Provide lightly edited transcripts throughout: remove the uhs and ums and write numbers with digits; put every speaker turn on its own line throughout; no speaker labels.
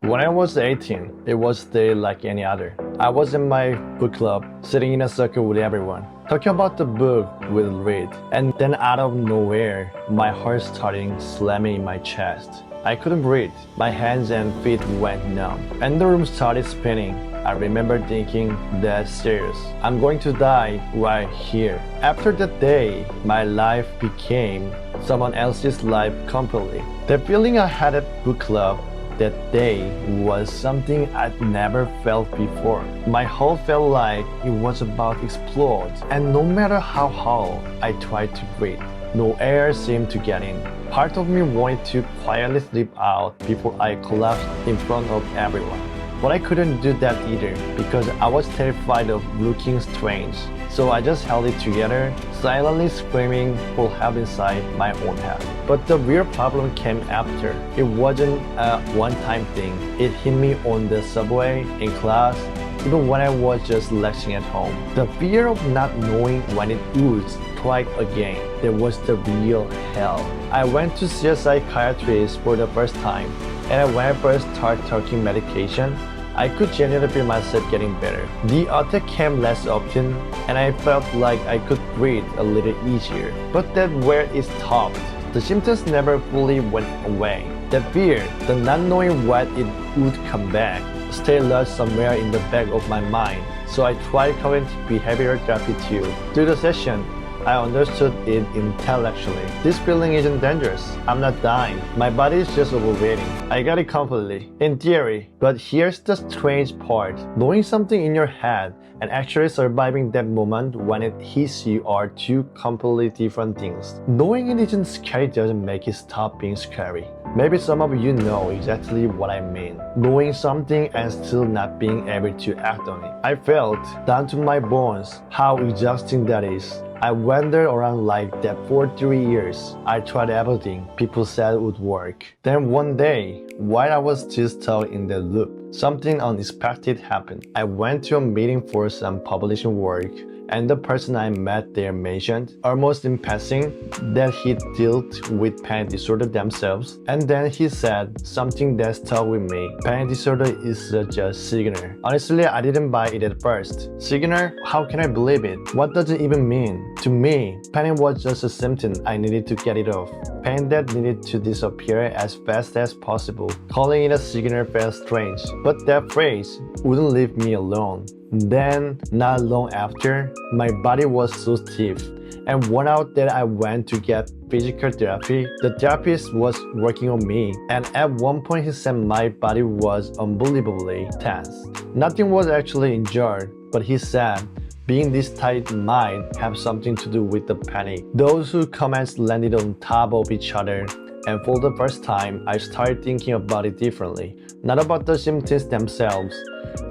When I was 18, it was a day like any other. I was in my book club, sitting in a circle with everyone, talking about the book we'll read. And then out of nowhere, my heart started slamming in my chest. I couldn't breathe. My hands and feet went numb, and the room started spinning. I remember thinking, that's serious. I'm going to die right here. After that day, my life became someone else's life completely. The feeling I had at book club that day was something I'd never felt before. My heart felt like it was about to explode, and no matter how hard I tried to breathe, no air seemed to get in. Part of me wanted to quietly slip out before I collapsed in front of everyone. But I couldn't do that either because I was terrified of looking strange. So I just held it together, silently screaming for help inside my own head. But the real problem came after. It wasn't a one-time thing. It hit me on the subway, in class, even when I was just relaxing at home. The fear of not knowing when it would strike again. That was the real hell. I went to see a psychiatrist for the first time, and when I first started taking medication, I could genuinely feel myself getting better. The attack came less often, and I felt like I could breathe a little easier. But that's where it stopped. The symptoms never fully went away. The fear, the not knowing what it would come back, stayed lost somewhere in the back of my mind. So I tried cognitive behavioral therapy too. Through the session, I understood it intellectually. This feeling isn't dangerous. I'm not dying. My body is just overweighting. I got it completely, in theory. But here's the strange part. Knowing something in your head and actually surviving that moment when it hits you are two completely different things. Knowing it isn't scary doesn't make it stop being scary. Maybe some of you know exactly what I mean. Knowing something and still not being able to act on it. I felt down to my bones how exhausting that is. I wandered around like that for 3 years. I tried everything people said would work. Then one day, while I was still stuck in the loop, something unexpected happened. I went to a meeting for some publishing work, and the person I met there mentioned, almost in passing, that he dealt with panic disorder themselves. And then he said something that stuck with me. Panic disorder is just a signal. Honestly, I didn't buy it at first. Signal? How can I believe it? What does it even mean? To me, panic was just a symptom I needed to get it off. Pain that needed to disappear as fast as possible. Calling it a signal felt strange, but that phrase wouldn't leave me alone. Then, not long after, my body was so stiff and worn out that I went to get physical therapy. The therapist was working on me, and at one point he said my body was unbelievably tense. Nothing was actually injured, but he said being this tight might have something to do with the panic. Those two comments landed on top of each other, and for the first time, I started thinking about it differently. Not about the symptoms themselves,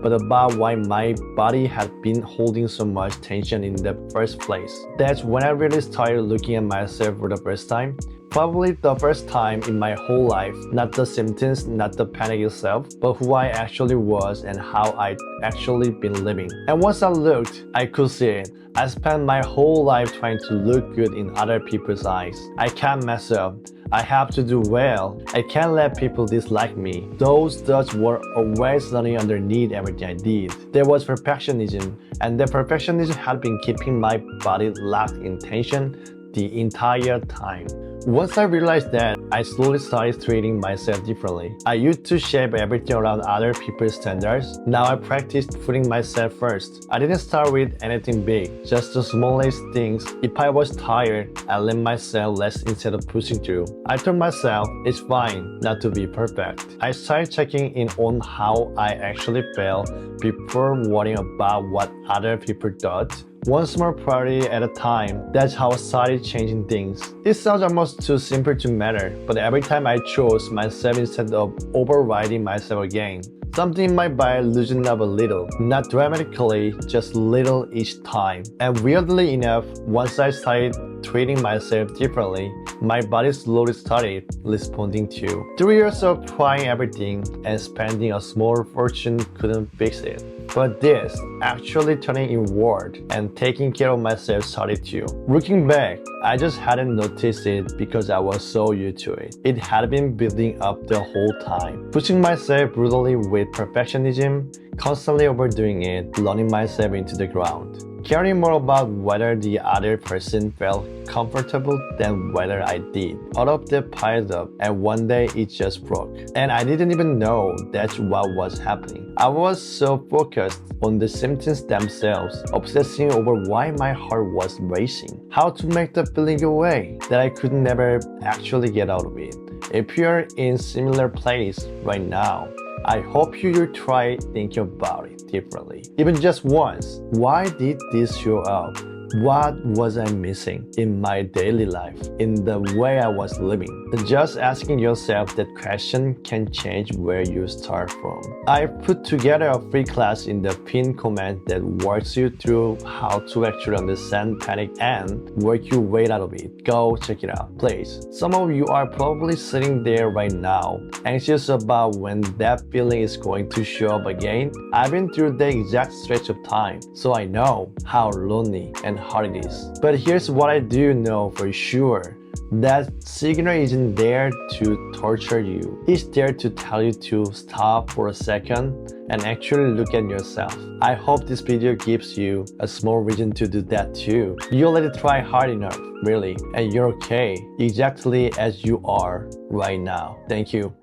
but about why my body had been holding so much tension in the first place. That's when I really started looking at myself for the first time. Probably the first time in my whole life, not the symptoms, not the panic itself, but who I actually was and how I'd actually been living. And once I looked, I could see it. I spent my whole life trying to look good in other people's eyes. I can't mess up. I have to do well. I can't let people dislike me. Those thoughts were always running underneath everything I did. There was perfectionism, and that perfectionism had been keeping my body locked in tension the entire time. Once I realized that, I slowly started treating myself differently. I used to shape everything around other people's standards. Now I practiced putting myself first. I didn't start with anything big, just the smallest things. If I was tired, I let myself rest instead of pushing through. I told myself it's fine not to be perfect. I started checking in on how I actually felt before worrying about what other people thought. One small priority at a time. That's how I started changing things. It sounds almost too simple to matter, but every time I chose myself instead of overriding myself again, something in my body loosened up a little. Not dramatically, just little each time. And weirdly enough, once I started treating myself differently, my body slowly started responding too. 3 years of trying everything and spending a small fortune couldn't fix it. But this, actually turning inward and taking care of myself started too. Looking back, I just hadn't noticed it because I was so used to it. It had been building up the whole time. Pushing myself brutally with perfectionism, constantly overdoing it, running myself into the ground. Caring more about whether the other person felt comfortable than whether I did. All of that piled up, and one day it just broke. And I didn't even know that's what was happening. I was so focused on the symptoms themselves, obsessing over why my heart was racing, how to make the feeling go away, that I could never actually get out of it. If you're in similar place right now, I hope you try thinking about it differently. Even just once. Why did this show up? What was I missing in my daily life, in the way I was living? Just asking yourself that question can change where you start from. I put together a free class in the pinned comment that walks you through how to actually understand panic and work your way out of it. Go check it out, please. Some of you are probably sitting there right now, anxious about when that feeling is going to show up again. I've been through the exact stretch of time, so I know how lonely and hard it is. But here's what I do know for sure. That signal isn't there to torture you. It's there to tell you to stop for a second and actually look at yourself. I hope this video gives you a small reason to do that too. You already tried hard enough, really, and you're okay exactly as you are right now. Thank you.